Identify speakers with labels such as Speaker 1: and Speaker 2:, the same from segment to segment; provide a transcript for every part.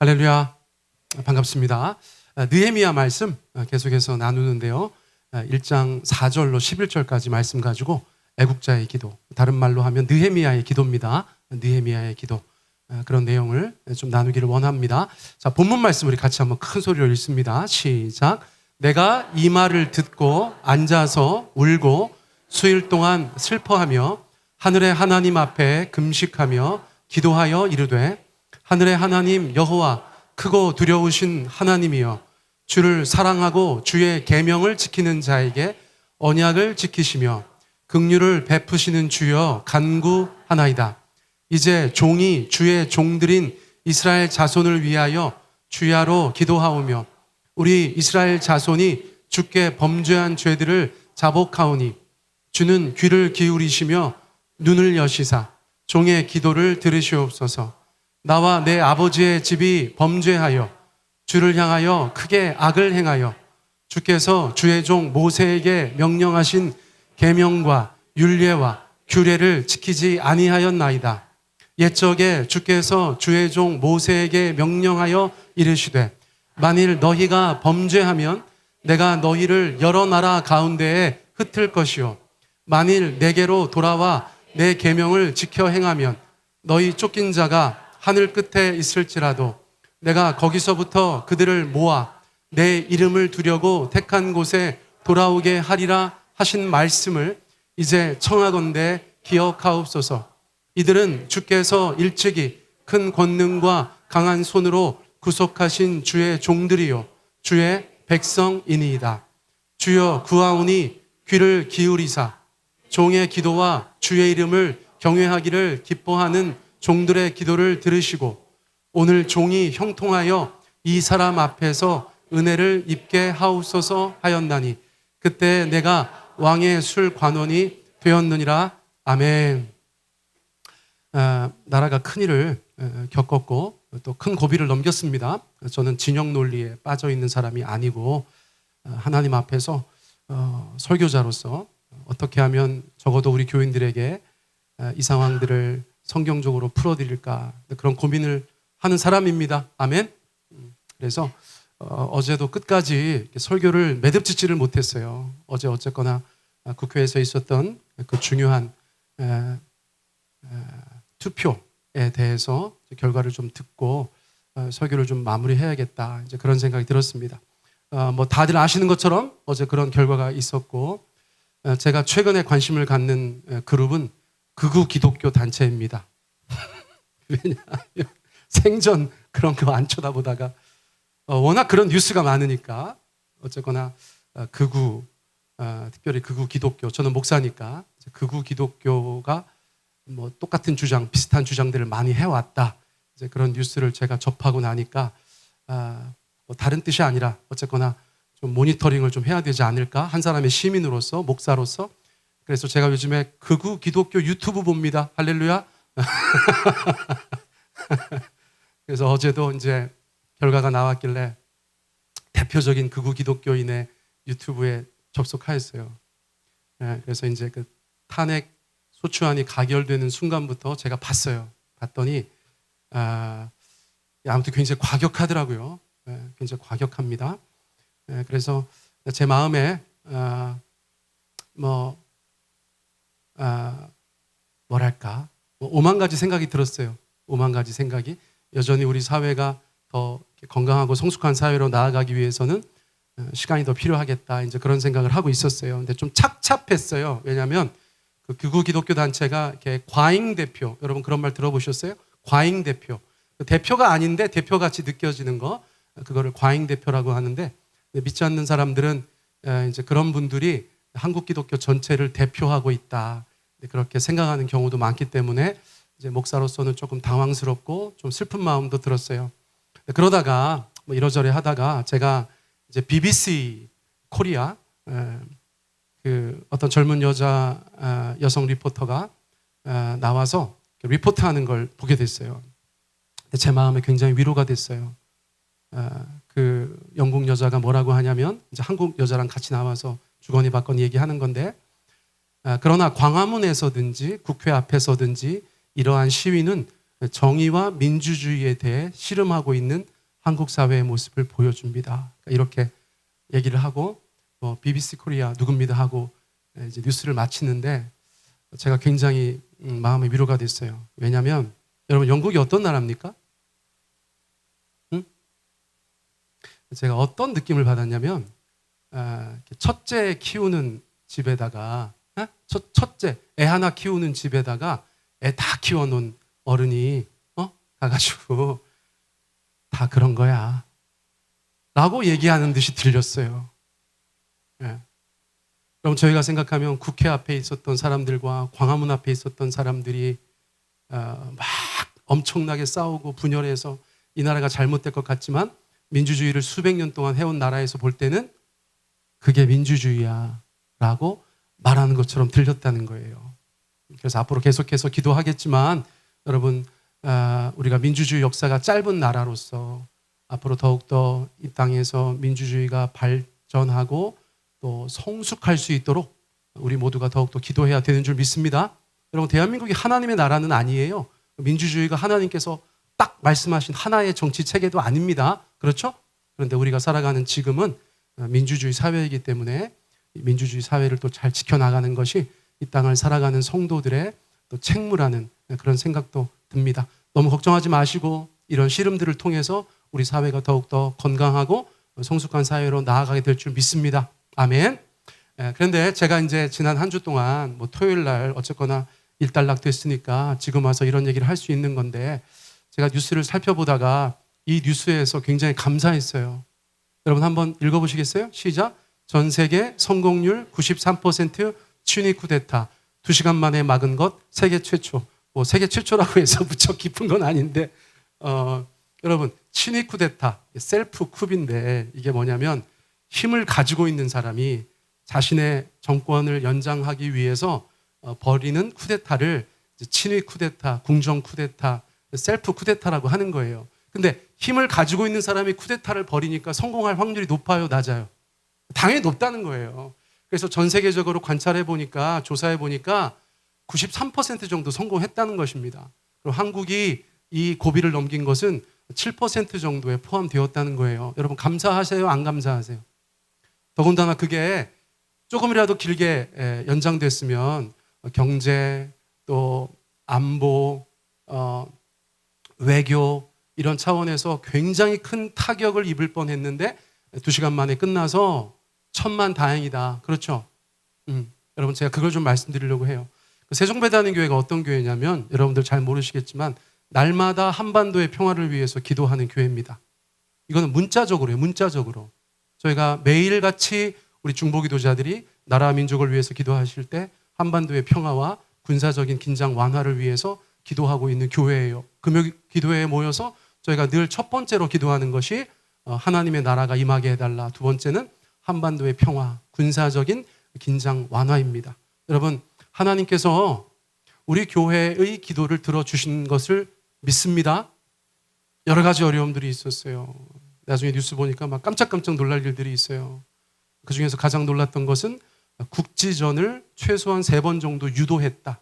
Speaker 1: 할렐루야, 반갑습니다. 느헤미야 말씀 계속해서 나누는데요. 1장 4절로 11절까지 말씀 가지고 애국자의 기도, 다른 말로 하면 느헤미야의 기도입니다. 느헤미야의 기도, 그런 내용을 좀 나누기를 원합니다. 자, 본문 말씀 우리 같이 한번 큰 소리로 읽습니다. 시작. 내가 이 말을 듣고 앉아서 울고 수일 동안 슬퍼하며 하늘의 하나님 앞에 금식하며 기도하여 이르되, 하늘의 하나님 여호와, 크고 두려우신 하나님이여, 주를 사랑하고 주의 계명을 지키는 자에게 언약을 지키시며 긍휼을 베푸시는 주여 간구하나이다. 이제 종이 주의 종들인 이스라엘 자손을 위하여 주야로 기도하오며 우리 이스라엘 자손이 주께 범죄한 죄들을 자복하오니 주는 귀를 기울이시며 눈을 여시사 종의 기도를 들으시옵소서. 나와 내 아버지의 집이 범죄하여 주를 향하여 크게 악을 행하여 주께서 주의 종 모세에게 명령하신 계명과 율례와 규례를 지키지 아니하였나이다. 옛적에 주께서 주의 종 모세에게 명령하여 이르시되, 만일 너희가 범죄하면 내가 너희를 여러 나라 가운데에 흩을 것이요, 만일 내게로 돌아와 내 계명을 지켜 행하면 너희 쫓긴 자가 하늘 끝에 있을지라도 내가 거기서부터 그들을 모아 내 이름을 두려고 택한 곳에 돌아오게 하리라 하신 말씀을 이제 청하건대 기억하옵소서. 이들은 주께서 일찍이 큰 권능과 강한 손으로 구속하신 주의 종들이요 주의 백성이니이다. 주여 구하오니 귀를 기울이사 종의 기도와 주의 이름을 경외하기를 기뻐하는 종들의 기도를 들으시고 오늘 종이 형통하여 이 사람 앞에서 은혜를 입게 하옵소서 하였나니 그때 내가 왕의 술 관원이 되었느니라. 아멘. 나라가 큰 일을 겪었고 또 큰 고비를 넘겼습니다. 저는 진영 논리에 빠져 있는 사람이 아니고 하나님 앞에서 설교자로서 어떻게 하면 적어도 우리 교인들에게 이 상황들을 성경적으로 풀어드릴까, 그런 고민을 하는 사람입니다. 아멘. 그래서 어제도 끝까지 설교를 매듭짓지를 못했어요. 어제 어쨌거나 국회에서 있었던 그 중요한 투표에 대해서 결과를 좀 듣고 설교를 좀 마무리해야겠다, 이제 그런 생각이 들었습니다. 뭐 다들 아시는 것처럼 어제 그런 결과가 있었고, 제가 최근에 관심을 갖는 그룹은 극우 기독교 단체입니다. 왜냐하면 생전 그런 거 안 쳐다보다가 워낙 그런 뉴스가 많으니까 어쨌거나 극우, 특별히 극우 기독교, 저는 목사니까 극우 기독교가 뭐 똑같은 주장, 비슷한 주장들을 많이 해왔다, 이제 그런 뉴스를 제가 접하고 나니까 뭐 다른 뜻이 아니라 어쨌거나 좀 모니터링을 좀 해야 되지 않을까, 한 사람의 시민으로서, 목사로서. 그래서 제가 요즘에 극우 기독교 유튜브 봅니다. 할렐루야. 그래서 어제도 이제 결과가 나왔길래 대표적인 극우 기독교인의 유튜브에 접속하였어요. 그래서 이제 그 탄핵 소추안이 가결되는 순간부터 제가 봤어요. 봤더니 아무튼 굉장히 과격하더라고요. 굉장히 과격합니다. 그래서 제 마음에 뭐랄까, 오만 가지 생각이 들었어요. 오만 가지 생각이. 여전히 우리 사회가 더 건강하고 성숙한 사회로 나아가기 위해서는 시간이 더 필요하겠다, 이제 그런 생각을 하고 있었어요. 근데 좀 착잡했어요. 왜냐하면 그 극우 기독교 단체가 이렇게 과잉 대표, 여러분 그런 말 들어보셨어요? 과잉 대표. 대표가 아닌데 대표같이 느껴지는 거, 그거를 과잉 대표라고 하는데, 믿지 않는 사람들은 이제 그런 분들이 한국 기독교 전체를 대표하고 있다, 그렇게 생각하는 경우도 많기 때문에 이제 목사로서는 조금 당황스럽고 좀 슬픈 마음도 들었어요. 그러다가 뭐 이러저러 하다가 제가 이제 BBC 코리아, 그 어떤 젊은 여성 리포터가 나와서 리포트하는 걸 보게 됐어요. 제 마음에 굉장히 위로가 됐어요. 그 영국 여자가 뭐라고 하냐면, 이제 한국 여자랑 같이 나와서 주거니 받거니 얘기하는 건데, 그러나 광화문에서든지 국회 앞에서든지 이러한 시위는 정의와 민주주의에 대해 씨름하고 있는 한국 사회의 모습을 보여줍니다. 이렇게 얘기를 하고 BBC 코리아 누굽니다 하고 이제 뉴스를 마치는데 제가 굉장히 마음의 위로가 됐어요. 왜냐하면 여러분 영국이 어떤 나라입니까? 응? 제가 어떤 느낌을 받았냐면 첫째 키우는 집에다가 첫째 애 하나 키우는 집에다가 애 다 키워놓은 어른이 가가지고 다 그런 거야 라고 얘기하는 듯이 들렸어요. 예. 그럼 저희가 생각하면 국회 앞에 있었던 사람들과 광화문 앞에 있었던 사람들이 막 엄청나게 싸우고 분열해서 이 나라가 잘못될 것 같지만 민주주의를 수백 년 동안 해온 나라에서 볼 때는 그게 민주주의야 라고 말하는 것처럼 들렸다는 거예요. 그래서 앞으로 계속해서 기도하겠지만 여러분 우리가 민주주의 역사가 짧은 나라로서 앞으로 더욱더 이 땅에서 민주주의가 발전하고 또 성숙할 수 있도록 우리 모두가 더욱더 기도해야 되는 줄 믿습니다. 여러분 대한민국이 하나님의 나라는 아니에요. 민주주의가 하나님께서 딱 말씀하신 하나의 정치 체계도 아닙니다. 그렇죠? 그런데 우리가 살아가는 지금은 민주주의 사회이기 때문에 민주주의 사회를 또 잘 지켜나가는 것이 이 땅을 살아가는 성도들의 또 책무라는 그런 생각도 듭니다. 너무 걱정하지 마시고 이런 씨름들을 통해서 우리 사회가 더욱더 건강하고 성숙한 사회로 나아가게 될 줄 믿습니다. 아멘. 그런데 제가 이제 지난 한 주 동안 토요일 날 어쨌거나 일단락 됐으니까 지금 와서 이런 얘기를 할 수 있는 건데 제가 뉴스를 살펴보다가 이 뉴스에서 굉장히 감사했어요. 여러분 한번 읽어보시겠어요? 시작. 전 세계 성공률 93% 친위 쿠데타 2시간 만에 막은 것 세계 최초. 세계 최초라고 해서 무척 깊은 건 아닌데 여러분 친위 쿠데타 셀프 쿱인데 이게 뭐냐면 힘을 가지고 있는 사람이 자신의 정권을 연장하기 위해서 벌이는 쿠데타를 친위 쿠데타, 궁정 쿠데타, 셀프 쿠데타라고 하는 거예요. 근데 힘을 가지고 있는 사람이 쿠데타를 벌이니까 성공할 확률이 높아요, 낮아요? 당연히 높다는 거예요. 그래서 전 세계적으로 관찰해 보니까 조사해 보니까 93% 정도 성공했다는 것입니다. 그리고 한국이 이 고비를 넘긴 것은 7% 정도에 포함되었다는 거예요. 여러분 감사하세요? 안 감사하세요? 더군다나 그게 조금이라도 길게 연장됐으면 경제 또 안보 외교 이런 차원에서 굉장히 큰 타격을 입을 뻔했는데 2시간 만에 끝나서 천만다행이다. 그렇죠? 여러분 제가 그걸 좀 말씀드리려고 해요. 세종배단인 교회가 어떤 교회냐면 여러분들 잘 모르시겠지만 날마다 한반도의 평화를 위해서 기도하는 교회입니다. 이거는 문자적으로요. 문자적으로. 저희가 매일같이 우리 중보기도자들이 나라 민족을 위해서 기도하실 때 한반도의 평화와 군사적인 긴장 완화를 위해서 기도하고 있는 교회예요. 금요 기도회에 모여서 저희가 늘 첫 번째로 기도하는 것이 하나님의 나라가 임하게 해달라. 두 번째는 한반도의 평화, 군사적인 긴장 완화입니다. 여러분 하나님께서 우리 교회의 기도를 들어주신 것을 믿습니다. 여러 가지 어려움들이 있었어요. 나중에 뉴스 보니까 막 깜짝깜짝 놀랄 일들이 있어요. 그중에서 가장 놀랐던 것은 국지전을 최소한 3번 정도 유도했다.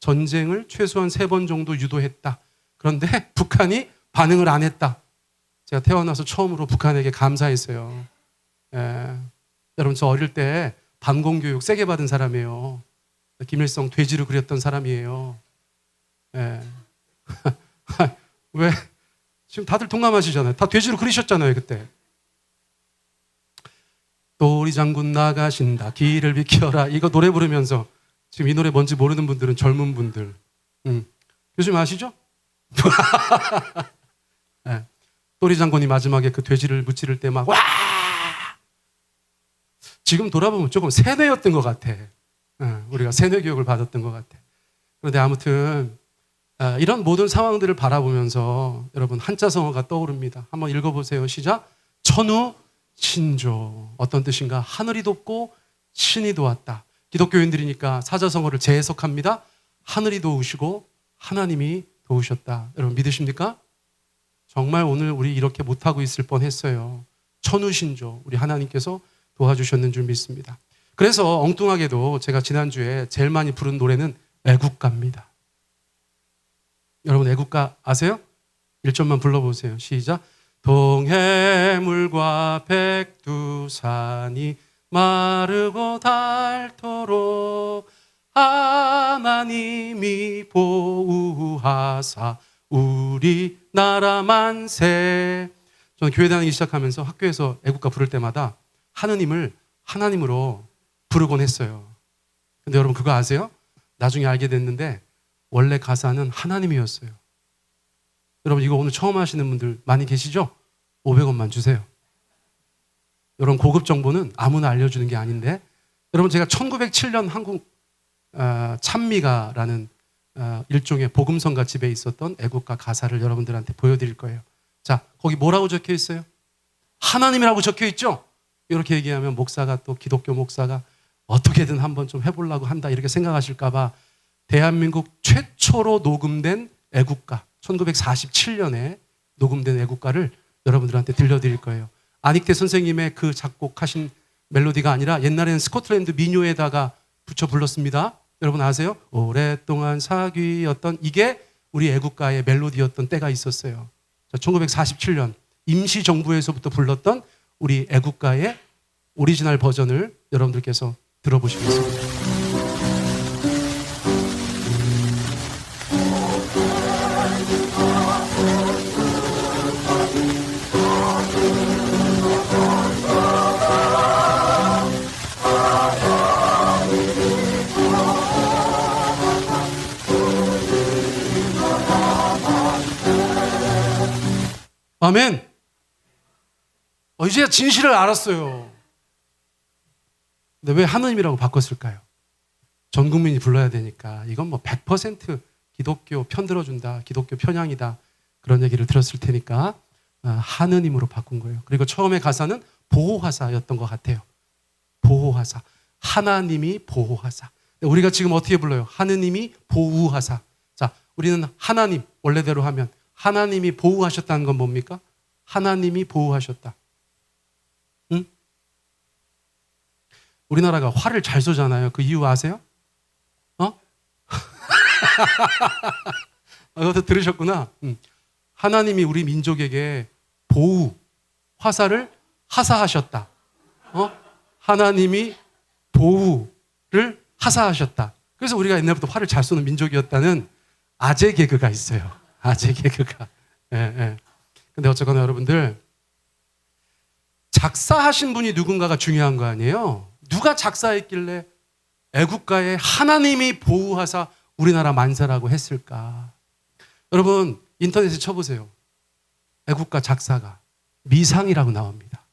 Speaker 1: 전쟁을 최소한 3번 정도 유도했다. 그런데 북한이 반응을 안 했다. 제가 태어나서 처음으로 북한에게 감사했어요. 여러분 저 어릴 때 반공교육 세게 받은 사람이에요. 김일성 돼지로 그렸던 사람이에요. 왜? 지금 다들 동감하시잖아요. 다 돼지로 그리셨잖아요 그때. 또리 장군 나가신다 길을 비켜라 이거 노래 부르면서 지금 이 노래 뭔지 모르는 분들은 젊은 분들 요즘 아시죠? 또리 장군이 마지막에 그 돼지를 무찌를 때 막 와! 지금 돌아보면 조금 세뇌였던 것 같아. 우리가 세뇌 교육을 받았던 것 같아. 그런데 아무튼 이런 모든 상황들을 바라보면서 여러분 한자성어가 떠오릅니다. 한번 읽어보세요. 시작. 천우 신조. 어떤 뜻인가? 하늘이 돕고 신이 도왔다. 기독교인들이니까 사자성어를 재해석합니다. 하늘이 도우시고 하나님이 도우셨다. 여러분 믿으십니까? 정말 오늘 우리 이렇게 못하고 있을 뻔했어요. 천우신조. 우리 하나님께서 도와주셨는 줄 믿습니다. 그래서 엉뚱하게도 제가 지난주에 제일 많이 부른 노래는 애국가입니다. 여러분 애국가 아세요? 1절만 불러보세요. 시작. 동해물과 백두산이 마르고 닳도록 하나님이 보호하사 우리나라 만세. 저는 교회 다니기 시작하면서 학교에서 애국가 부를 때마다 하느님을 하나님으로 부르곤 했어요. 근데 여러분 그거 아세요? 나중에 알게 됐는데 원래 가사는 하나님이었어요. 여러분 이거 오늘 처음 하시는 분들 많이 계시죠? 500원만 주세요. 이런 고급 정보는 아무나 알려주는 게 아닌데, 여러분 제가 1907년 한국 찬미가라는 일종의 복음성가 집에 있었던 애국가 가사를 여러분들한테 보여드릴 거예요. 자, 거기 뭐라고 적혀 있어요? 하나님이라고 적혀 있죠? 이렇게 얘기하면 목사가, 또 기독교 목사가 어떻게든 한번 좀 해보려고 한다 이렇게 생각하실까봐 대한민국 최초로 녹음된 애국가, 1947년에 녹음된 애국가를 여러분들한테 들려드릴 거예요. 안익태 선생님의 그 작곡하신 멜로디가 아니라 옛날에는 스코틀랜드 민요에다가 붙여 불렀습니다. 여러분 아세요? 오랫동안 사귀었던, 이게 우리 애국가의 멜로디였던 때가 있었어요. 1947년 임시정부에서부터 불렀던 우리 애국가의 오리지널 버전을 여러분들께서 들어보시겠습니다. 아멘. 이제 진실을 알았어요. 근데 왜 하느님이라고 바꿨을까요? 전 국민이 불러야 되니까. 이건 뭐 100% 기독교 편들어준다, 기독교 편향이다, 그런 얘기를 들었을 테니까 하느님으로 바꾼 거예요. 그리고 처음에 가사는 보호하사였던 것 같아요. 보호하사. 하나님이 보호하사. 우리가 지금 어떻게 불러요? 하느님이 보호하사. 자, 우리는 하나님, 원래대로 하면 하나님이 보호하셨다는 건 뭡니까? 하나님이 보호하셨다. 응? 우리나라가 활을 잘 쏘잖아요. 그 이유 아세요? 이것도 들으셨구나. 하나님이 우리 민족에게 보호, 화살을 하사하셨다. 하나님이 보호를 하사하셨다. 그래서 우리가 옛날부터 활을 잘 쏘는 민족이었다는 아재 개그가 있어요. 아재 개그가. 예. 근데 어쨌거나 여러분들, 작사하신 분이 누군가가 중요한 거 아니에요? 누가 작사했길래 애국가에 하나님이 보호하사 우리나라 만세라고 했을까? 여러분 인터넷에 쳐보세요. 애국가 작사가 미상이라고 나옵니다.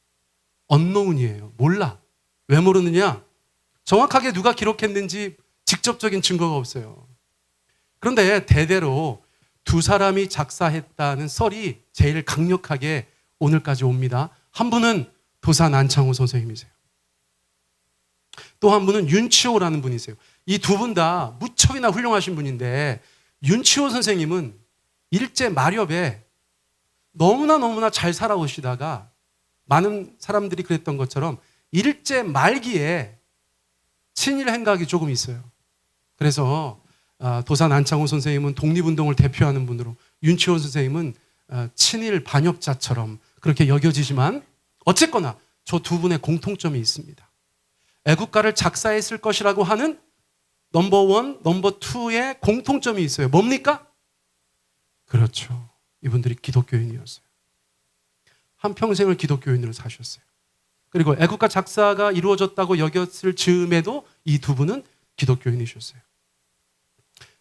Speaker 1: 언노운이에요. 몰라. 왜 모르느냐? 정확하게 누가 기록했는지 직접적인 증거가 없어요. 그런데 대대로 두 사람이 작사했다는 썰이 제일 강력하게 오늘까지 옵니다. 한 분은 도산 안창호 선생님이세요. 또 한 분은 윤치호라는 분이세요. 이 두 분 다 무척이나 훌륭하신 분인데, 윤치호 선생님은 일제 마렵에 너무나 잘 살아오시다가 많은 사람들이 그랬던 것처럼 일제 말기에 친일 행각이 조금 있어요. 그래서 도산 안창호 선생님은 독립운동을 대표하는 분으로, 윤치호 선생님은 친일 반역자처럼 그렇게 여겨지지만 어쨌거나 저 두 분의 공통점이 있습니다. 애국가를 작사했을 것이라고 하는 넘버1, 넘버2의 공통점이 있어요. 뭡니까? 그렇죠. 이분들이 기독교인이었어요. 한평생을 기독교인으로 사셨어요. 그리고 애국가 작사가 이루어졌다고 여겼을 즈음에도 이 두 분은 기독교인이셨어요.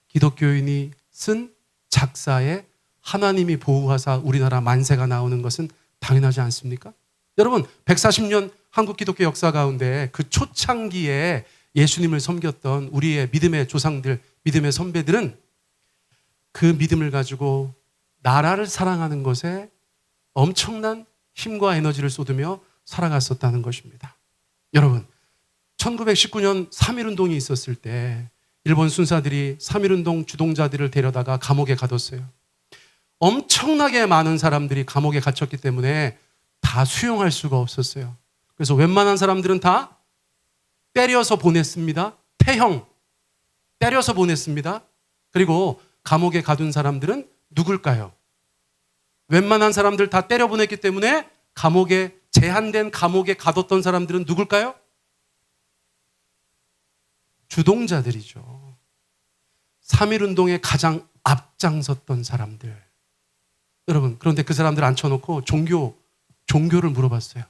Speaker 1: 기독교인이 쓴 작사에 하나님이 보호하사 우리나라 만세가 나오는 것은 당연하지 않습니까? 여러분 140년 한국 기독교 역사 가운데 그 초창기에 예수님을 섬겼던 우리의 믿음의 조상들, 믿음의 선배들은 그 믿음을 가지고 나라를 사랑하는 것에 엄청난 힘과 에너지를 쏟으며 살아갔었다는 것입니다. 여러분 1919년 3.1운동이 있었을 때 일본 순사들이 3.1운동 주동자들을 데려다가 감옥에 가뒀어요. 엄청나게 많은 사람들이 감옥에 갇혔기 때문에 다 수용할 수가 없었어요. 그래서 웬만한 사람들은 다 때려서 보냈습니다. 태형, 때려서 보냈습니다. 그리고 감옥에 가둔 사람들은 누굴까요? 웬만한 사람들 다 때려보냈기 때문에 감옥에, 제한된 감옥에 가뒀던 사람들은 누굴까요? 주동자들이죠. 3.1운동에 가장 앞장섰던 사람들. 여러분, 그런데 그 사람들 앉혀놓고 종교를 물어봤어요.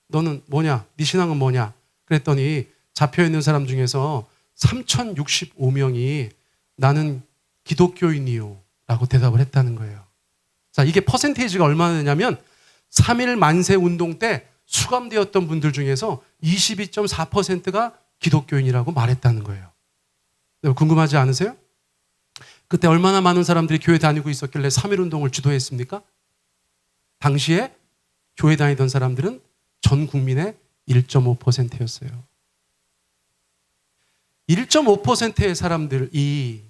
Speaker 1: 너는 뭐냐? 네 신앙은 뭐냐? 그랬더니 잡혀있는 사람 중에서 3,065명이 나는 기독교인이요 라고 대답을 했다는 거예요. 자, 이게 퍼센테이지가 얼마나 되냐면 3.1 만세 운동 때 수감되었던 분들 중에서 22.4%가 기독교인이라고 말했다는 거예요. 궁금하지 않으세요? 그때 얼마나 많은 사람들이 교회 다니고 있었길래 3.1 운동을 주도했습니까? 당시에 교회 다니던 사람들은 전 국민의 1.5%였어요. 1.5%의 사람들이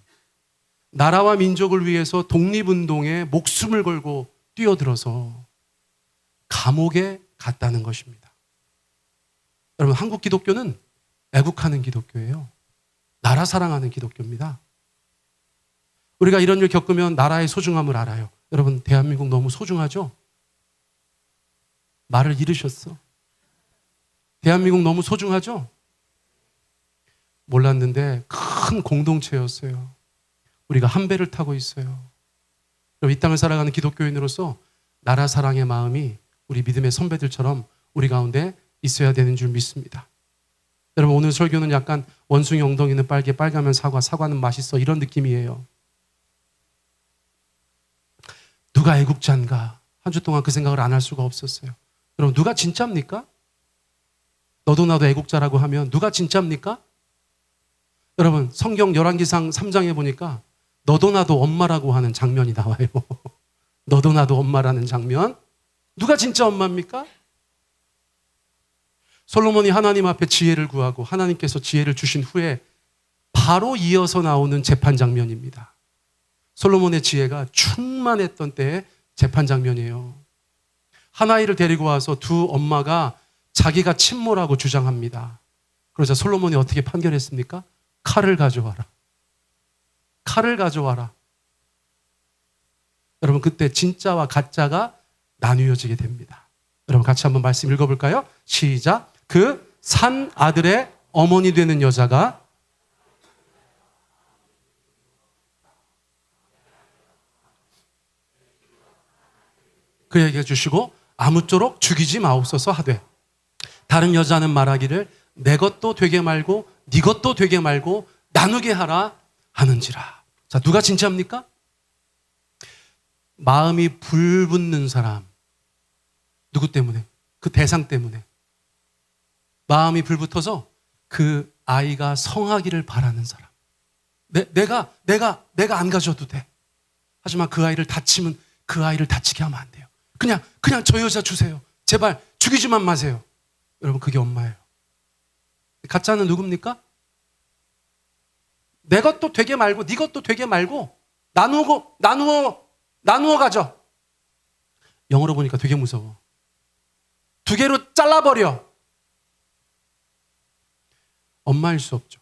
Speaker 1: 나라와 민족을 위해서 독립운동에 목숨을 걸고 뛰어들어서 감옥에 갔다는 것입니다. 여러분, 한국 기독교는 애국하는 기독교예요. 나라 사랑하는 기독교입니다. 우리가 이런 일 겪으면 나라의 소중함을 알아요. 여러분, 대한민국 너무 소중하죠? 말을 잃으셨어. 대한민국 너무 소중하죠? 몰랐는데 큰 공동체였어요. 우리가 한 배를 타고 있어요. 이 땅을 살아가는 기독교인으로서 나라 사랑의 마음이 우리 믿음의 선배들처럼 우리 가운데 있어야 되는 줄 믿습니다. 여러분, 오늘 설교는 약간 원숭이 엉덩이는 빨개, 빨가면 사과, 사과는 맛있어, 이런 느낌이에요. 누가 애국자인가? 한 주 동안 그 생각을 안 할 수가 없었어요. 여러분, 누가 진짜입니까? 너도 나도 애국자라고 하면 누가 진짜입니까? 여러분, 성경 열왕기상 3장에 보니까 너도 나도 엄마라고 하는 장면이 나와요. 너도 나도 엄마라는 장면. 누가 진짜 엄마입니까? 솔로몬이 하나님 앞에 지혜를 구하고 하나님께서 지혜를 주신 후에 바로 이어서 나오는 재판 장면입니다. 솔로몬의 지혜가 충만했던 때의 재판 장면이에요. 한 아이를 데리고 와서 두 엄마가 자기가 친모라고 주장합니다. 그러자 솔로몬이 어떻게 판결했습니까? 칼을 가져와라. 칼을 가져와라. 여러분, 그때 진짜와 가짜가 나뉘어지게 됩니다. 여러분, 같이 한번 말씀 읽어볼까요? 시작. 그 산 아들의 어머니 되는 여자가 그에게 주시고 아무쪼록 죽이지 마옵소서 하되, 다른 여자는 말하기를 내 것도 되게 말고 네 것도 되게 말고 나누게 하라 하는지라. 자, 누가 진짜입니까? 마음이 불붙는 사람. 누구 때문에? 그 대상 때문에. 마음이 불붙어서 그 아이가 성하기를 바라는 사람. 내가 안 가져도 돼. 하지만 그 아이를 다치면 그 아이를 다치게 하면 안 돼요. 그냥 저 여자 주세요. 제발 죽이지만 마세요. 여러분, 그게 엄마예요. 가짜는 누굽니까? 내 것도 되게 말고 네 것도 되게 말고 나누어 가져. 영어로 보니까 되게 무서워. 두 개로 잘라버려. 엄마일 수 없죠.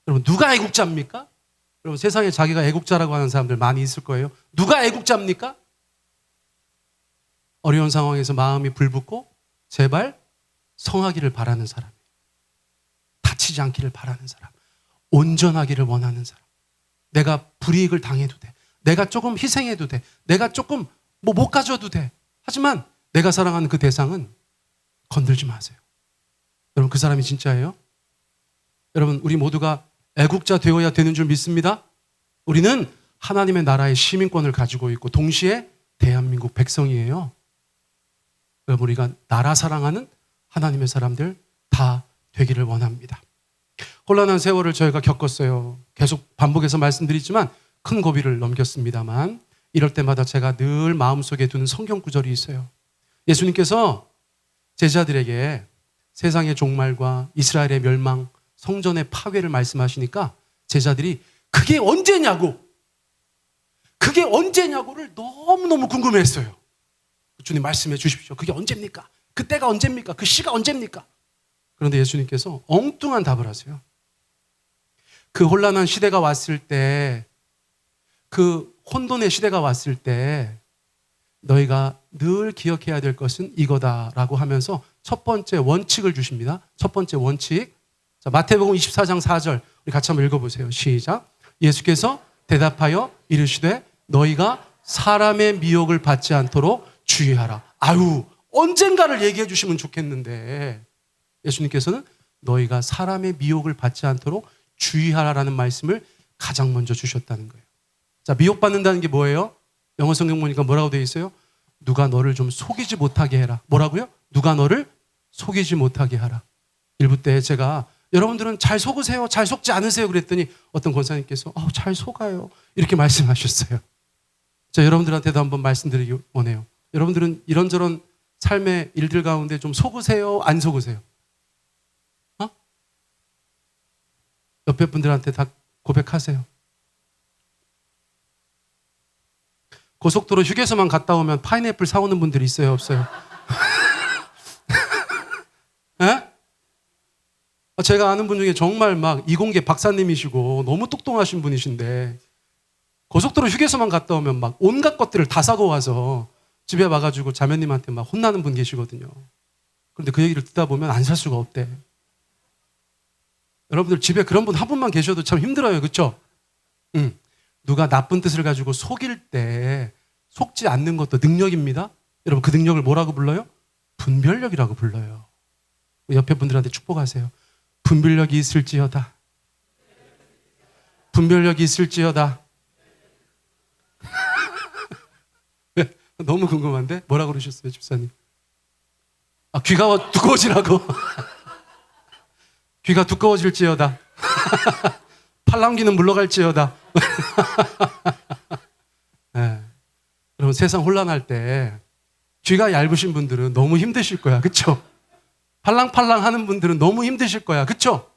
Speaker 1: 여러분, 누가 애국자입니까? 여러분, 세상에 자기가 애국자라고 하는 사람들 많이 있을 거예요. 누가 애국자입니까? 어려운 상황에서 마음이 불붙고 제발 성하기를 바라는 사람, 다치지 않기를 바라는 사람, 온전하기를 원하는 사람. 내가 불이익을 당해도 돼. 내가 조금 희생해도 돼. 내가 조금 못 가져도 돼. 하지만 내가 사랑하는 그 대상은 건들지 마세요. 여러분, 그 사람이 진짜예요? 여러분, 우리 모두가 애국자 되어야 되는 줄 믿습니다. 우리는 하나님의 나라의 시민권을 가지고 있고 동시에 대한민국 백성이에요. 여러분, 우리가 나라 사랑하는 하나님의 사람들 다 되기를 원합니다. 혼란한 세월을 저희가 겪었어요. 계속 반복해서 말씀드리지만 큰 고비를 넘겼습니다만, 이럴 때마다 제가 늘 마음속에 두는 성경 구절이 있어요. 예수님께서 제자들에게 세상의 종말과 이스라엘의 멸망, 성전의 파괴를 말씀하시니까 제자들이 그게 언제냐고를 너무너무 궁금해했어요. 주님, 말씀해 주십시오. 그게 언제입니까? 그때가 언제입니까? 그 시가 언제입니까? 그런데 예수님께서 엉뚱한 답을 하세요. 그 혼란한 시대가 왔을 때, 그 혼돈의 시대가 왔을 때 너희가 늘 기억해야 될 것은 이거다라고 하면서 첫 번째 원칙을 주십니다. 첫 번째 원칙. 자, 마태복음 24장 4절 우리 같이 한번 읽어보세요. 시작. 예수께서 대답하여 이르시되 너희가 사람의 미혹을 받지 않도록 주의하라. 아유, 언젠가를 얘기해 주시면 좋겠는데 예수님께서는 너희가 사람의 미혹을 받지 않도록 주의하라라는 말씀을 가장 먼저 주셨다는 거예요. 자, 미혹받는다는 게 뭐예요? 영어 성경 보니까 뭐라고 되어 있어요? 누가 너를 좀 속이지 못하게 해라. 뭐라고요? 누가 너를 속이지 못하게 하라. 일부 때 제가 여러분들은 잘 속으세요? 잘 속지 않으세요? 그랬더니 어떤 권사님께서 잘 속아요. 이렇게 말씀하셨어요. 자, 여러분들한테도 한번 말씀드리기 원해요. 여러분들은 이런저런 삶의 일들 가운데 좀 속으세요? 안 속으세요? 옆에 분들한테 다 고백하세요. 고속도로 휴게소만 갔다 오면 파인애플 사오는 분들이 있어요? 없어요? 에? 제가 아는 분 중에 정말 막 이공계 박사님이시고 너무 똑똑하신 분이신데 고속도로 휴게소만 갔다 오면 막 온갖 것들을 다 사고 와서 집에 와가지고 자매님한테 막 혼나는 분 계시거든요. 그런데 그 얘기를 듣다 보면 안 살 수가 없대. 여러분들 집에 그런 분 한 분만 계셔도 참 힘들어요. 그렇죠? 누가 나쁜 뜻을 가지고 속일 때 속지 않는 것도 능력입니다. 여러분 그 능력을 뭐라고 불러요? 분별력이라고 불러요. 옆에 분들한테 축복하세요. 분별력이 있을지어다. 분별력이 있을지어다. 너무 궁금한데? 뭐라고 그러셨어요, 집사님? 귀가 두꺼워지라고. 귀가 두꺼워질지어다. 팔랑귀는 물러갈지어다. 네. 여러분 세상 혼란할 때 귀가 얇으신 분들은 너무 힘드실 거야. 그렇죠? 팔랑팔랑 하는 분들은 너무 힘드실 거야. 그렇죠?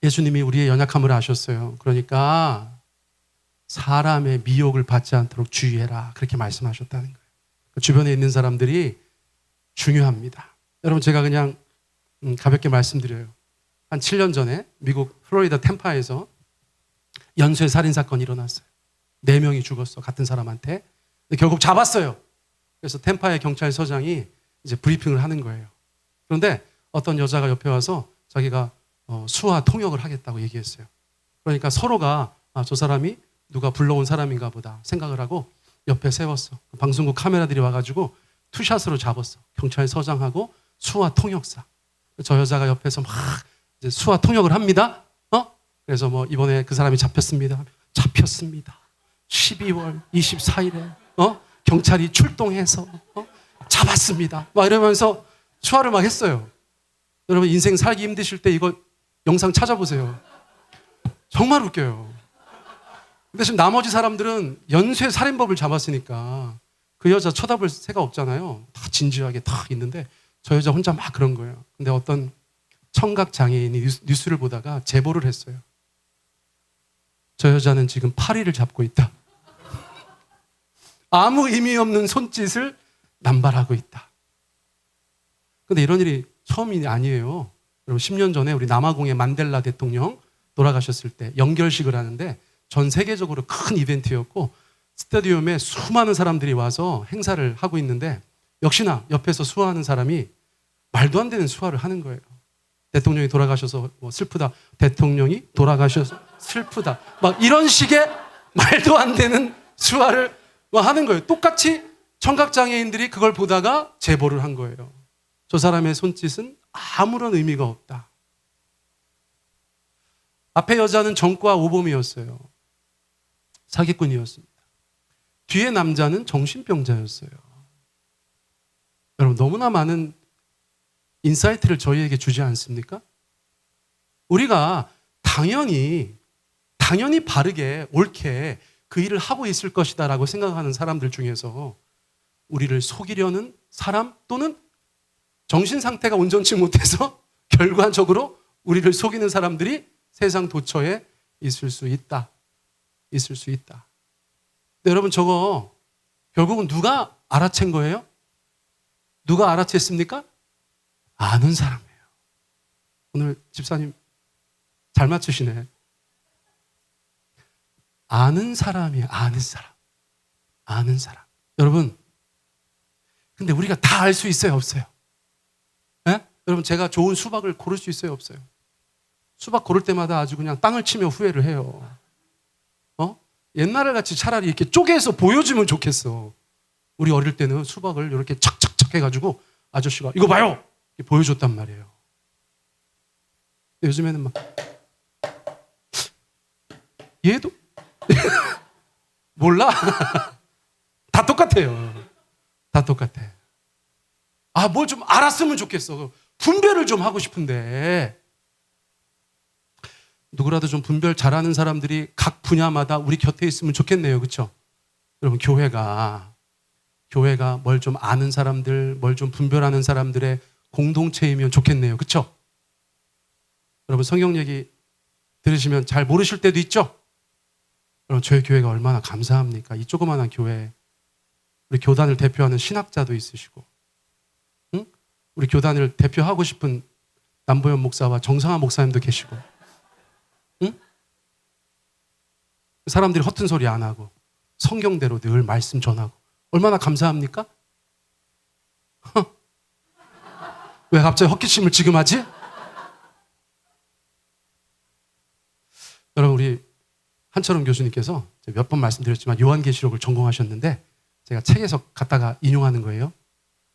Speaker 1: 예수님이 우리의 연약함을 아셨어요. 그러니까 사람의 미혹을 받지 않도록 주의해라. 그렇게 말씀하셨다는 거예요. 주변에 있는 사람들이 중요합니다. 여러분 제가 그냥 가볍게 말씀드려요. 한 7년 전에 미국 플로리다 템파에서 연쇄 살인 사건이 일어났어요. 4명이 죽었어. 같은 사람한테. 근데 결국 잡았어요. 그래서 템파의 경찰서장이 이제 브리핑을 하는 거예요. 그런데 어떤 여자가 옆에 와서 자기가 수화 통역을 하겠다고 얘기했어요. 그러니까 서로가 저 사람이 누가 불러온 사람인가 보다 생각을 하고 옆에 세웠어. 방송국 카메라들이 와가지고 투샷으로 잡았어. 경찰서장하고 수화 통역사. 저 여자가 옆에서 막 이제 수화 통역을 합니다. 그래서 뭐 이번에 그 사람이 잡혔습니다. 잡혔습니다. 12월 24일에 경찰이 출동해서 잡았습니다. 막 이러면서 수화를 막 했어요. 여러분 인생 살기 힘드실 때 이거 영상 찾아보세요. 정말 웃겨요. 근데 지금 나머지 사람들은 연쇄 살인범을 잡았으니까 그 여자 쳐다볼 새가 없잖아요. 다 진지하게 다 있는데 저 여자 혼자 막 그런 거예요. 근데 어떤 청각 장애인이 뉴스를 보다가 제보를 했어요. 저 여자는 지금 파리를 잡고 있다. 아무 의미 없는 손짓을 남발하고 있다. 근데 이런 일이 처음이 아니에요. 여러분 10년 전에 우리 남아공의 만델라 대통령 돌아가셨을 때 연결식을 하는데 전 세계적으로 큰 이벤트였고 스타디움에 수많은 사람들이 와서 행사를 하고 있는데 역시나 옆에서 수화하는 사람이 말도 안 되는 수화를 하는 거예요. 대통령이 돌아가셔서 슬프다. 대통령이 돌아가셔서 슬프다. 막 이런 식의 말도 안 되는 수화를 하는 거예요. 똑같이 청각장애인들이 그걸 보다가 제보를 한 거예요. 저 사람의 손짓은 아무런 의미가 없다. 앞에 여자는 전과 오범이었어요. 사기꾼이었습니다. 뒤에 남자는 정신병자였어요. 여러분 너무나 많은 인사이트를 저희에게 주지 않습니까? 우리가 당연히 바르게 옳게 그 일을 하고 있을 것이다 라고 생각하는 사람들 중에서 우리를 속이려는 사람 또는 정신 상태가 온전치 못해서 결과적으로 우리를 속이는 사람들이 세상 도처에 있을 수 있다. 있을 수 있다. 근데 여러분 저거 결국은 누가 알아챈 거예요? 누가 알아챘습니까? 아는 사람이에요. 오늘 집사님 잘 맞추시네. 아는 사람이에요. 아는 사람. 아는 사람. 여러분, 근데 우리가 다 알 수 있어요, 없어요? 예? 여러분, 제가 좋은 수박을 고를 수 있어요, 없어요? 수박 고를 때마다 아주 그냥 땅을 치며 후회를 해요. 옛날에 같이 차라리 이렇게 쪼개서 보여주면 좋겠어. 우리 어릴 때는 수박을 이렇게 착착착 해가지고 아저씨가 이거 봐요! 이렇게 보여줬단 말이에요. 요즘에는 막 얘도 몰라? 다 똑같아요. 다 똑같아. 뭘 좀 알았으면 좋겠어. 분별을 좀 하고 싶은데 누구라도 좀 분별 잘하는 사람들이 각 분야마다 우리 곁에 있으면 좋겠네요. 그렇죠? 여러분, 교회가 뭘 좀 아는 사람들, 뭘 좀 분별하는 사람들의 공동체이면 좋겠네요. 그렇죠? 여러분, 성경 얘기 들으시면 잘 모르실 때도 있죠? 여러분, 저희 교회가 얼마나 감사합니까? 이 조그마한 교회, 우리 교단을 대표하는 신학자도 있으시고, 응? 우리 교단을 대표하고 싶은 남보현 목사와 정상화 목사님도 계시고, 응? 사람들이 허튼 소리 안 하고 성경대로 늘 말씀 전하고 얼마나 감사합니까? 왜 갑자기 헛기침을 지금 하지? 여러분, 우리 한철원 교수님께서 몇 번 말씀드렸지만 요한계시록을 전공하셨는데 제가 책에서 갖다가 인용하는 거예요.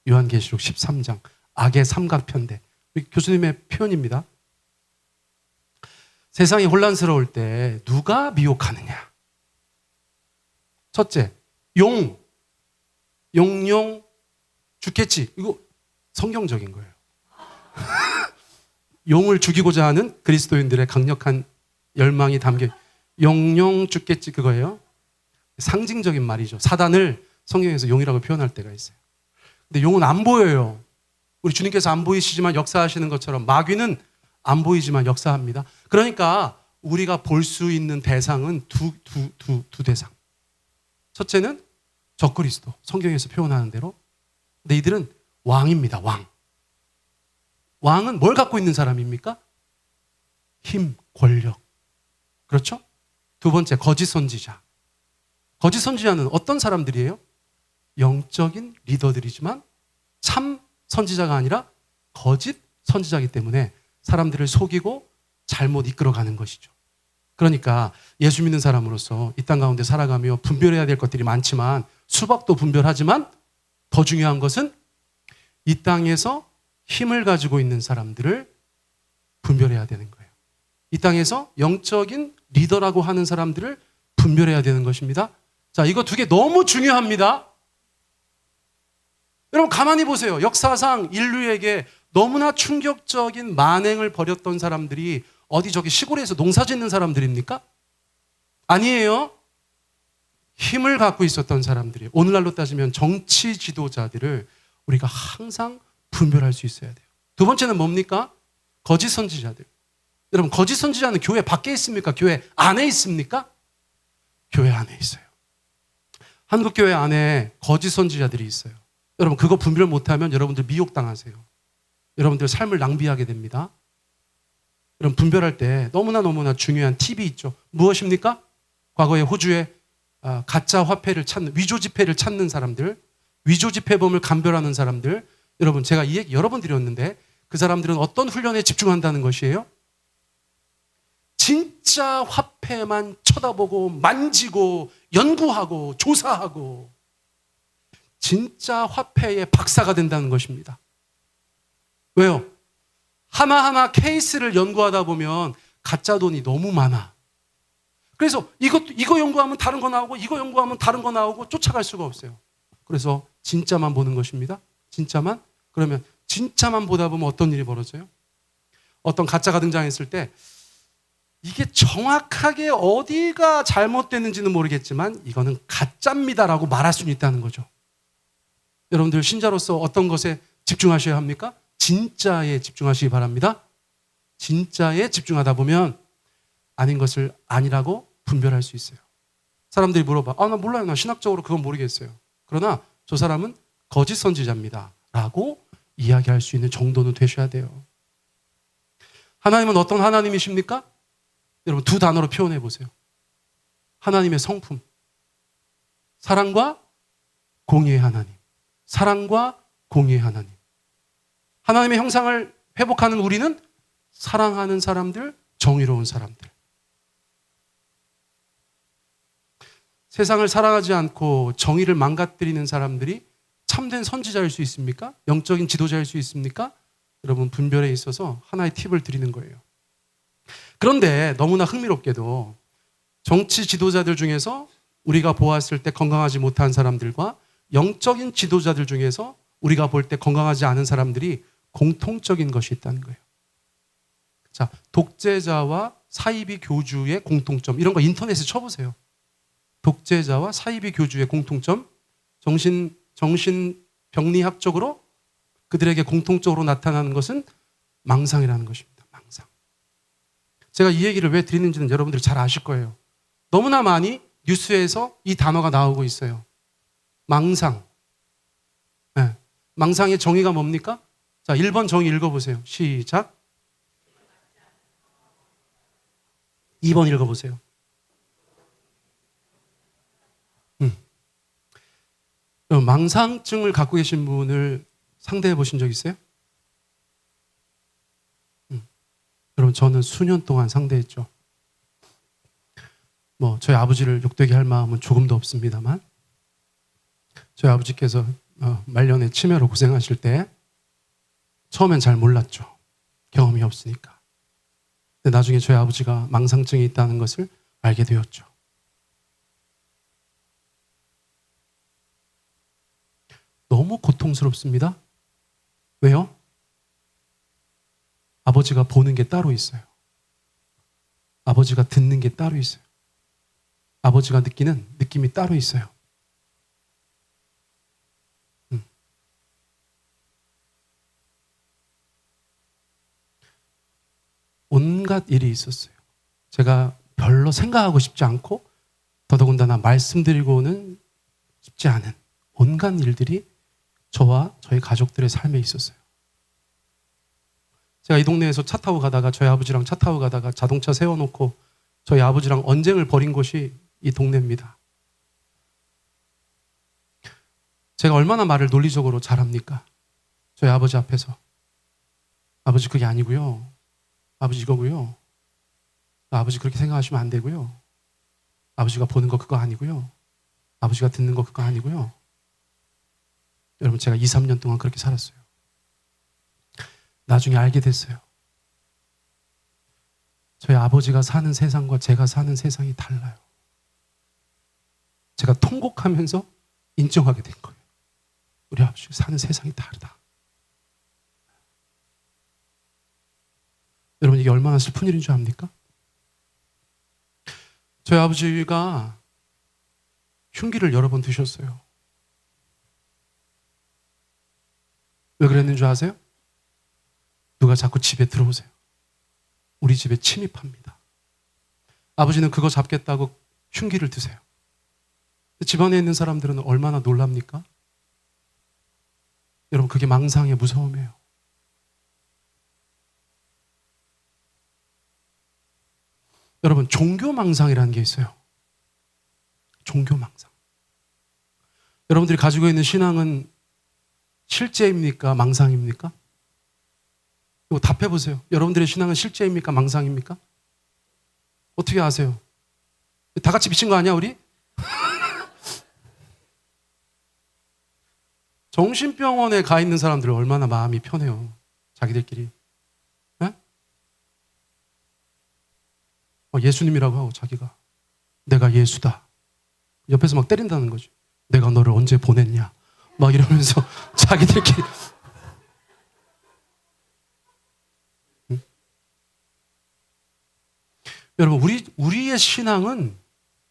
Speaker 1: 요한계시록 13장 악의 삼각편대, 우리 교수님의 표현입니다. 세상이 혼란스러울 때 누가 미혹하느냐? 첫째, 용용 죽겠지. 이거 성경적인 거예요. 용을 죽이고자 하는 그리스도인들의 강력한 열망이 담겨 용용 죽겠지, 그거예요. 상징적인 말이죠. 사단을 성경에서 용이라고 표현할 때가 있어요. 근데 용은 안 보여요. 우리 주님께서 안 보이시지만 역사하시는 것처럼 마귀는 안 보이지만 역사합니다. 그러니까 우리가 볼 수 있는 대상은 두 대상. 첫째는 적그리스도, 성경에서 표현하는 대로. 근데 이들은 왕입니다. 왕은 뭘 갖고 있는 사람입니까? 힘, 권력. 그렇죠? 두 번째, 거짓 선지자. 거짓 선지자는 어떤 사람들이에요? 영적인 리더들이지만 참 선지자가 아니라 거짓 선지자이기 때문에 사람들을 속이고 잘못 이끌어가는 것이죠. 그러니까 예수 믿는 사람으로서 이 땅 가운데 살아가며 분별해야 될 것들이 많지만 수박도 분별하지만 더 중요한 것은 이 땅에서 힘을 가지고 있는 사람들을 분별해야 되는 거예요. 이 땅에서 영적인 리더라고 하는 사람들을 분별해야 되는 것입니다. 자, 이거 두 개 너무 중요합니다. 여러분, 가만히 보세요. 역사상 인류에게 너무나 충격적인 만행을 벌였던 사람들이 어디 저기 시골에서 농사 짓는 사람들입니까? 아니에요. 힘을 갖고 있었던 사람들이, 오늘날로 따지면 정치 지도자들을 우리가 항상 분별할 수 있어야 돼요. 두 번째는 뭡니까? 거짓 선지자들. 여러분, 거짓 선지자는 교회 밖에 있습니까? 교회 안에 있습니까? 교회 안에 있어요. 한국 교회 안에 거짓 선지자들이 있어요. 여러분, 그거 분별 못하면 여러분들 미혹당하세요. 여러분들 삶을 낭비하게 됩니다. 여러분, 분별할 때 너무나 중요한 팁이 있죠. 무엇입니까? 과거에 호주에 가짜 화폐를 찾는, 위조 지폐를 찾는 사람들, 위조 지폐범을 감별하는 사람들, 여러분, 제가 이 얘기 여러 번 드렸는데 그 사람들은 어떤 훈련에 집중한다는 것이에요? 진짜 화폐만 쳐다보고 만지고 연구하고 조사하고 진짜 화폐의 박사가 된다는 것입니다. 왜요? 하나하나 케이스를 연구하다 보면 가짜 돈이 너무 많아. 그래서 이거 연구하면 다른 거 나오고 이거 연구하면 다른 거 나오고 쫓아갈 수가 없어요. 그래서 진짜만 보는 것입니다. 진짜만. 그러면 진짜만 보다 보면 어떤 일이 벌어져요? 어떤 가짜가 등장했을 때 이게 정확하게 어디가 잘못됐는지는 모르겠지만 이거는 가짜입니다라고 말할 수는 있다는 거죠. 여러분들 신자로서 어떤 것에 집중하셔야 합니까? 진짜에 집중하시기 바랍니다. 진짜에 집중하다 보면 아닌 것을 아니라고 분별할 수 있어요. 사람들이 물어봐. 나 몰라요. 나 신학적으로 그건 모르겠어요. 그러나 저 사람은 거짓 선지자입니다 라고 이야기할 수 있는 정도는 되셔야 돼요. 하나님은 어떤 하나님이십니까? 여러분, 두 단어로 표현해 보세요. 하나님의 성품. 사랑과 공의의 하나님. 사랑과 공의의 하나님. 하나님의 형상을 회복하는 우리는 사랑하는 사람들, 정의로운 사람들. 세상을 사랑하지 않고 정의를 망가뜨리는 사람들이 참된 선지자일 수 있습니까? 영적인 지도자일 수 있습니까? 여러분, 분별에 있어서 하나의 팁을 드리는 거예요. 그런데 너무나 흥미롭게도 정치 지도자들 중에서 우리가 보았을 때 건강하지 못한 사람들과 영적인 지도자들 중에서 우리가 볼 때 건강하지 않은 사람들이 공통적인 것이 있다는 거예요. 자, 독재자와 사이비 교주의 공통점, 이런 거 인터넷에 쳐보세요. 독재자와 사이비 교주의 공통점, 정신병리학적으로 그들에게 공통적으로 나타나는 것은 망상이라는 것입니다. 망상. 제가 이 얘기를 왜 드리는지는 여러분들이 잘 아실 거예요. 너무나 많이 뉴스에서 이 단어가 나오고 있어요. 망상. 네. 망상의 정의가 뭡니까? 자, 1번 정의 읽어보세요. 시작. 2번 읽어보세요. 망상증을 갖고 계신 분을 상대해 보신 적 있어요? 여러분, 저는 수년 동안 상대했죠. 저희 아버지를 욕되게 할 마음은 조금도 없습니다만, 저희 아버지께서 말년에 치매로 고생하실 때 처음엔 잘 몰랐죠. 경험이 없으니까. 근데 나중에 저희 아버지가 망상증이 있다는 것을 알게 되었죠. 너무 고통스럽습니다. 왜요? 아버지가 보는 게 따로 있어요. 아버지가 듣는 게 따로 있어요. 아버지가 느끼는 느낌이 따로 있어요. 온갖 일이 있었어요. 제가 별로 생각하고 싶지 않고 더더군다나 말씀드리고는 싶지 않은 온갖 일들이 저와 저희 가족들의 삶에 있었어요. 제가 이 동네에서 차 타고 가다가 저희 아버지랑 차 타고 가다가 자동차 세워놓고 저희 아버지랑 언쟁을 벌인 곳이 이 동네입니다. 제가 얼마나 말을 논리적으로 잘합니까? 저희 아버지 앞에서. 아버지 그게 아니고요. 아버지 이거고요. 아버지 그렇게 생각하시면 안 되고요. 아버지가 보는 거 그거 아니고요. 아버지가 듣는 거 그거 아니고요. 여러분, 제가 2, 3년 동안 그렇게 살았어요. 나중에 알게 됐어요. 저희 아버지가 사는 세상과 제가 사는 세상이 달라요. 제가 통곡하면서 인정하게 된 거예요. 우리 아버지가 사는 세상이 다르다. 여러분, 이게 얼마나 슬픈 일인 줄 압니까? 저희 아버지가 흉기를 여러 번 드셨어요. 왜 그랬는 줄 아세요? 누가 자꾸 집에 들어오세요. 우리 집에 침입합니다. 아버지는 그거 잡겠다고 흉기를 드세요. 집안에 있는 사람들은 얼마나 놀랍니까? 여러분, 그게 망상의 무서움이에요. 여러분, 종교망상이라는 게 있어요. 종교망상. 여러분들이 가지고 있는 신앙은 실제입니까? 망상입니까? 이거 답해보세요. 여러분들의 신앙은 실제입니까? 망상입니까? 어떻게 아세요? 다 같이 미친 거 아니야, 우리? 정신병원에 가 있는 사람들은 얼마나 마음이 편해요. 자기들끼리. 네? 예수님이라고 하고 자기가. 내가 예수다. 옆에서 막 때린다는 거지. 내가 너를 언제 보냈냐. 막 이러면서 자기들끼리. 응? 여러분, 우리의 신앙은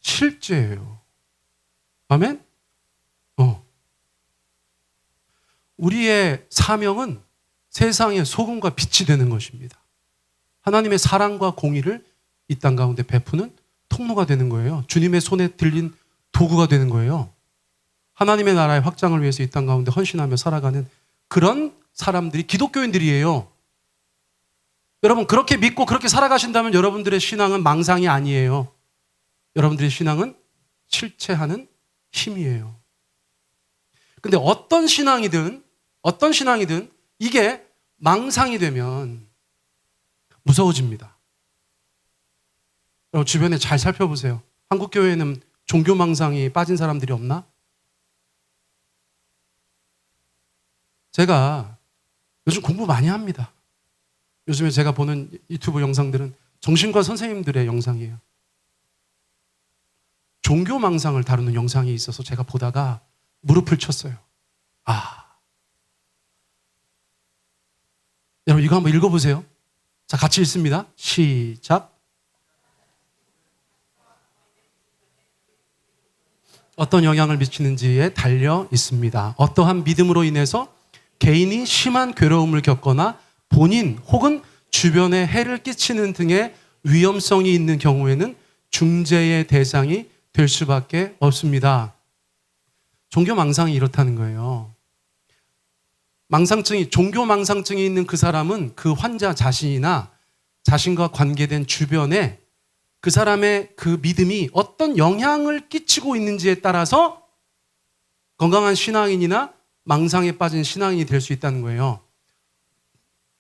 Speaker 1: 실제예요. 아멘? 우리의 사명은 세상의 소금과 빛이 되는 것입니다. 하나님의 사랑과 공의를 이 땅 가운데 베푸는 통로가 되는 거예요. 주님의 손에 들린 도구가 되는 거예요. 하나님의 나라의 확장을 위해서 이 땅 가운데 헌신하며 살아가는 그런 사람들이 기독교인들이에요. 여러분, 그렇게 믿고 그렇게 살아가신다면 여러분들의 신앙은 망상이 아니에요. 여러분들의 신앙은 실체하는 힘이에요. 근데 어떤 신앙이든 이게 망상이 되면 무서워집니다. 여러분 주변에 잘 살펴보세요. 한국 교회에는 종교 망상이 빠진 사람들이 없나? 제가 요즘 공부 많이 합니다. 요즘에 제가 보는 유튜브 영상들은 정신과 선생님들의 영상이에요. 종교 망상을 다루는 영상이 있어서 제가 보다가 무릎을 쳤어요. 여러분 이거 한번 읽어보세요. 자, 같이 읽습니다. 시작. 어떤 영향을 미치는지에 달려 있습니다. 어떠한 믿음으로 인해서 개인이 심한 괴로움을 겪거나 본인 혹은 주변에 해를 끼치는 등의 위험성이 있는 경우에는 중재의 대상이 될 수밖에 없습니다. 종교 망상이 이렇다는 거예요. 종교 망상증이 있는 그 사람은 그 환자 자신이나 자신과 관계된 주변에 그 사람의 그 믿음이 어떤 영향을 끼치고 있는지에 따라서 건강한 신앙인이나 망상에 빠진 신앙인이 될 수 있다는 거예요.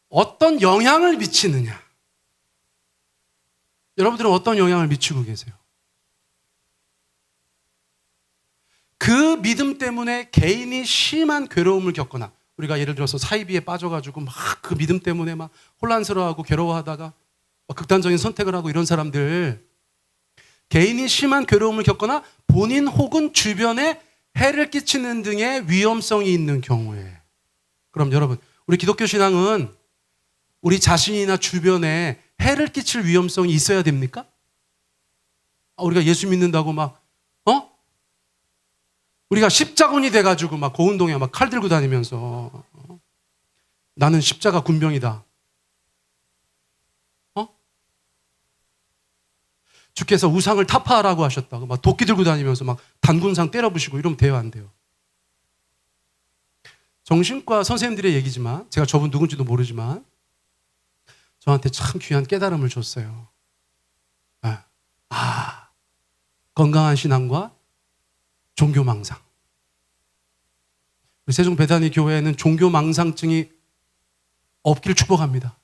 Speaker 1: 어떤 영향을 미치느냐. 여러분들은 어떤 영향을 미치고 계세요? 그 믿음 때문에 개인이 심한 괴로움을 겪거나 우리가 예를 들어서 사이비에 빠져가지고 막 그 믿음 때문에 막 혼란스러워하고 괴로워하다가 극단적인 선택을 하고 이런 사람들, 개인이 심한 괴로움을 겪거나 본인 혹은 주변에 해를 끼치는 등의 위험성이 있는 경우에, 그럼 여러분 우리 기독교 신앙은 우리 자신이나 주변에 해를 끼칠 위험성이 있어야 됩니까? 우리가 예수 믿는다고 우리가 십자군이 돼가지고 막 고운동에 막 칼 들고 다니면서 나는 십자가 군병이다. 주께서 우상을 타파하라고 하셨다고 막 도끼 들고 다니면서 막 단군상 때려부시고 이러면 돼요, 안 돼요? 정신과 선생님들의 얘기지만 제가 저분 누군지도 모르지만 저한테 참 귀한 깨달음을 줬어요. 건강한 신앙과 종교망상. 우리 세종 베다니 교회에는 종교망상증이 없기를 축복합니다.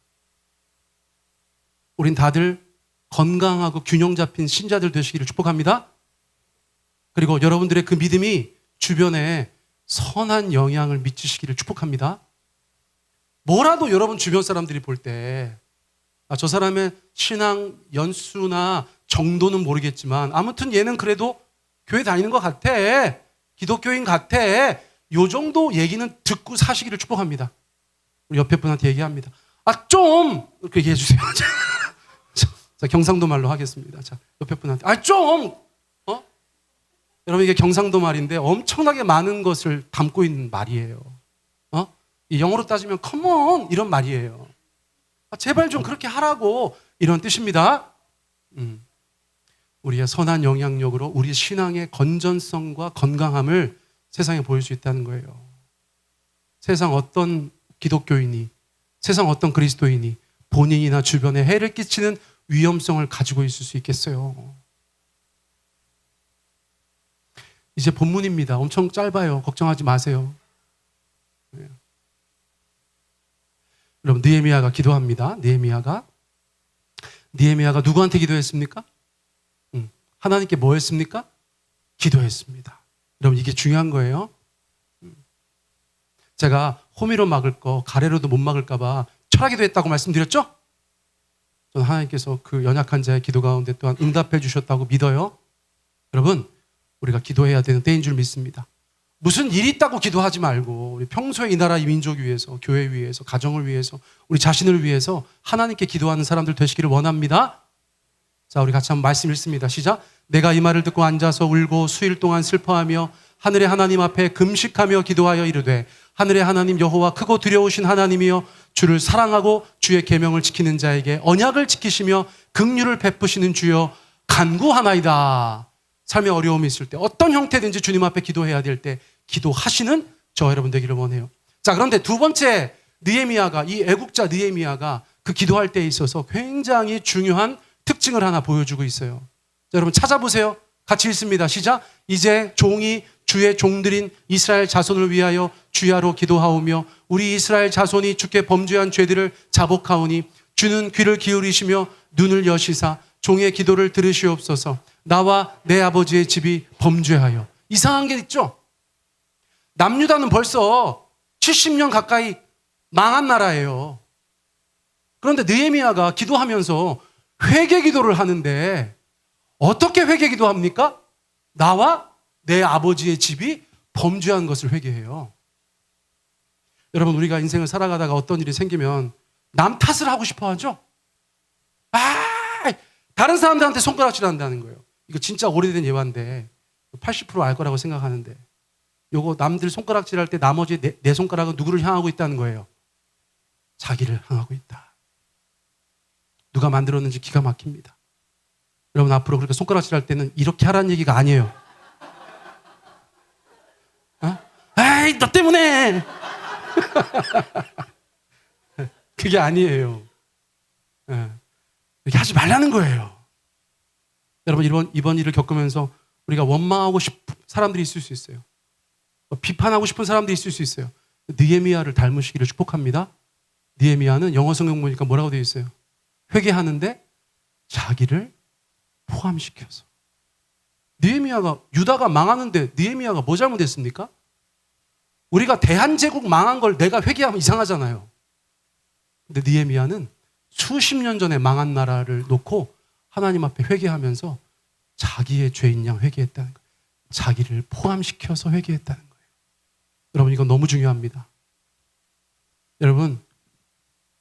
Speaker 1: 우린 다들 건강하고 균형 잡힌 신자들 되시기를 축복합니다. 그리고 여러분들의 그 믿음이 주변에 선한 영향을 미치시기를 축복합니다. 뭐라도 여러분 주변 사람들이 볼 때 저 사람의 신앙 연수나 정도는 모르겠지만 아무튼 얘는 그래도 교회 다니는 것 같아. 기독교인 같아. 요 정도 얘기는 듣고 사시기를 축복합니다. 우리 옆에 분한테 얘기합니다. 좀! 이렇게 얘기해 주세요. 자, 경상도 말로 하겠습니다. 자, 옆에 분한테. 좀! 여러분, 이게 경상도 말인데 엄청나게 많은 것을 담고 있는 말이에요. 이 영어로 따지면 come on! 이런 말이에요. 제발 좀 그렇게 하라고. 이런 뜻입니다. 우리의 선한 영향력으로 우리 신앙의 건전성과 건강함을 세상에 보일 수 있다는 거예요. 세상 어떤 기독교인이, 세상 어떤 그리스도인이 본인이나 주변에 해를 끼치는 위험성을 가지고 있을 수 있겠어요. 이제 본문입니다. 엄청 짧아요. 걱정하지 마세요. 여러분, 느헤미야가 기도합니다. 느헤미야가 누구한테 기도했습니까? 하나님께 뭐 했습니까? 기도했습니다. 여러분, 이게 중요한 거예요. 제가 호미로 막을 거 가래로도 못 막을까 봐 철하기도 했다고 말씀드렸죠? 저는 하나님께서 그 연약한 자의 기도 가운데 또한 응답해 주셨다고 믿어요. 여러분, 우리가 기도해야 되는 때인 줄 믿습니다. 무슨 일이 있다고 기도하지 말고 우리 평소에 이 나라 이 민족 위해서, 교회 위해서, 가정을 위해서, 우리 자신을 위해서 하나님께 기도하는 사람들 되시기를 원합니다. 자, 우리 같이 한번 말씀 읽습니다. 시작. 내가 이 말을 듣고 앉아서 울고 수일 동안 슬퍼하며 하늘의 하나님 앞에 금식하며 기도하여 이르되 하늘의 하나님 여호와 크고 두려우신 하나님이여 주를 사랑하고 주의 계명을 지키는 자에게 언약을 지키시며 긍휼을 베푸시는 주여 간구하나이다. 삶에 어려움이 있을 때 어떤 형태든지 주님 앞에 기도해야 될 때 기도하시는 저 여러분 되기를 원해요. 자, 그런데 두 번째 느헤미야가, 이 애국자 느헤미야가 그 기도할 때에 있어서 굉장히 중요한 특징을 하나 보여주고 있어요. 자, 여러분 찾아보세요. 같이 읽습니다. 시작. 이제 종이 주의 종들인 이스라엘 자손을 위하여 주야로 기도하오며 우리 이스라엘 자손이 주께 범죄한 죄들을 자복하오니 주는 귀를 기울이시며 눈을 여시사 종의 기도를 들으시옵소서. 나와 내 아버지의 집이 범죄하여. 이상한 게 있죠. 남유다는 벌써 70년 가까이 망한 나라예요. 그런데 느헤미야가 기도하면서 회개 기도를 하는데 어떻게 회개 기도합니까? 나와 내 아버지의 집이 범죄한 것을 회개해요. 여러분, 우리가 인생을 살아가다가 어떤 일이 생기면 남 탓을 하고 싶어 하죠? 다른 사람들한테 손가락질 한다는 거예요. 이거 진짜 오래된 예화인데 80% 알 거라고 생각하는데 요거 남들 손가락질 할 때 나머지 내 손가락은 누구를 향하고 있다는 거예요? 자기를 향하고 있다. 누가 만들었는지 기가 막힙니다. 여러분, 앞으로 그렇게 손가락질 할 때는 이렇게 하라는 얘기가 아니에요. 에이, 너 때문에! 그게 아니에요. 이렇게 하지 말라는 거예요. 여러분, 이번 일을 겪으면서 우리가 원망하고 싶은 사람들이 있을 수 있어요. 비판하고 싶은 사람들이 있을 수 있어요. 느헤미야를 닮으시기를 축복합니다. 느헤미야는 영어 성경 보니까 뭐라고 되어 있어요? 회개하는데 자기를 포함시켜서. 느헤미야가, 유다가 망하는데 느헤미야가 뭐 잘못했습니까? 우리가 대한제국 망한 걸 내가 회개하면 이상하잖아요. 근데 느헤미야는 수십 년 전에 망한 나라를 놓고 하나님 앞에 회개하면서 자기의 죄인 양 회개했다는 거예요. 자기를 포함시켜서 회개했다는 거예요. 여러분, 이건 너무 중요합니다. 여러분,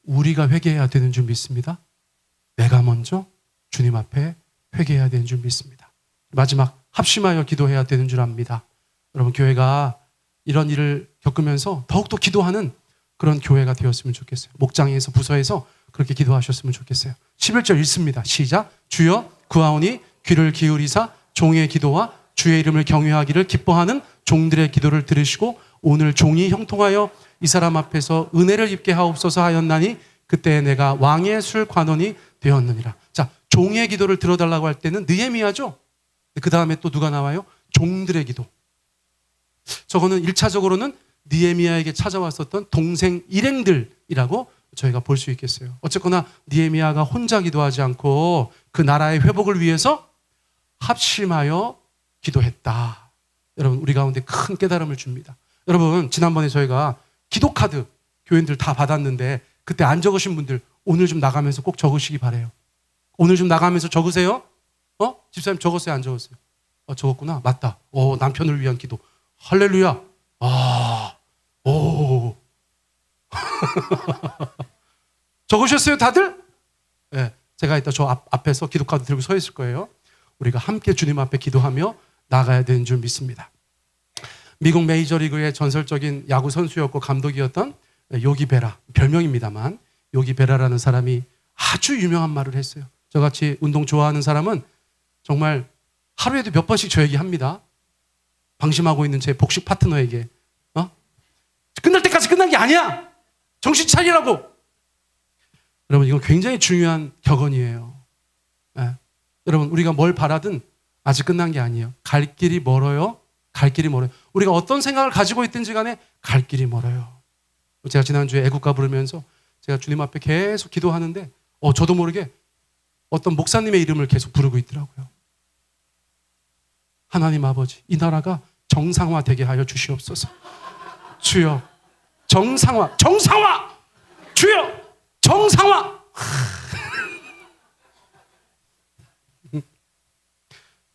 Speaker 1: 우리가 회개해야 되는 줄 믿습니다. 내가 먼저 주님 앞에 회개해야 되는 줄 믿습니다. 마지막, 합심하여 기도해야 되는 줄 압니다. 여러분, 교회가 이런 일을 겪으면서 더욱더 기도하는 그런 교회가 되었으면 좋겠어요. 목장에서, 부서에서 그렇게 기도하셨으면 좋겠어요. 11절 읽습니다. 시작. 주여 구하오니 귀를 기울이사 종의 기도와 주의 이름을 경외하기를 기뻐하는 종들의 기도를 들으시고 오늘 종이 형통하여 이 사람 앞에서 은혜를 입게 하옵소서 하였나니 그때 내가 왕의 술 관원이 되었느니라. 자, 종의 기도를 들어달라고 할 때는 느헤미야죠. 그 다음에 또 누가 나와요? 종들의 기도. 저거는 1차적으로는 느헤미야에게 찾아왔었던 동생 일행들이라고 저희가 볼 수 있겠어요. 어쨌거나 느헤미야가 혼자 기도하지 않고 그 나라의 회복을 위해서 합심하여 기도했다. 여러분, 우리 가운데 큰 깨달음을 줍니다. 여러분, 지난번에 저희가 기도카드 교인들 다 받았는데 그때 안 적으신 분들 오늘 좀 나가면서 꼭 적으시기 바라요. 오늘 좀 나가면서 적으세요. 집사님 적었어요? 안 적었어요? 적었구나. 맞다. 남편을 위한 기도. 할렐루야. 적으셨어요, 다들? 네, 제가 이따 저 앞에서 기도카드 들고 서 있을 거예요. 우리가 함께 주님 앞에 기도하며 나가야 되는 줄 믿습니다. 미국 메이저리그의 전설적인 야구 선수였고 감독이었던 요기 베라, 별명입니다만 요기 베라라는 사람이 아주 유명한 말을 했어요. 저같이 운동 좋아하는 사람은 정말 하루에도 몇 번씩 저 얘기합니다. 방심하고 있는 제 복식 파트너에게 끝날 때까지 끝난 게 아니야. 정신 차리라고. 여러분, 이건 굉장히 중요한 격언이에요. 네. 여러분, 우리가 뭘 바라든 아직 끝난 게 아니에요. 갈 길이 멀어요. 갈 길이 멀어요. 우리가 어떤 생각을 가지고 있든지 간에 갈 길이 멀어요. 제가 지난주에 애국가 부르면서 제가 주님 앞에 계속 기도하는데 저도 모르게 어떤 목사님의 이름을 계속 부르고 있더라고요. 하나님 아버지, 이 나라가 정상화되게 하여 주시옵소서. 주여, 정상화! 주여, 정상화!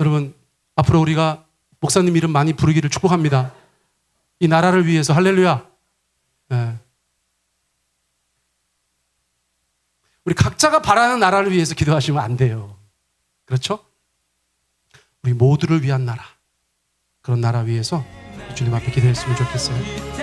Speaker 1: 여러분, 앞으로 우리가 목사님 이름 많이 부르기를 축복합니다. 이 나라를 위해서. 할렐루야. 네. 우리 각자가 바라는 나라를 위해서 기도하시면 안 돼요. 그렇죠? 우리 모두를 위한 나라, 그런 나라 위해서 주님 앞에 기도했으면 좋겠어요.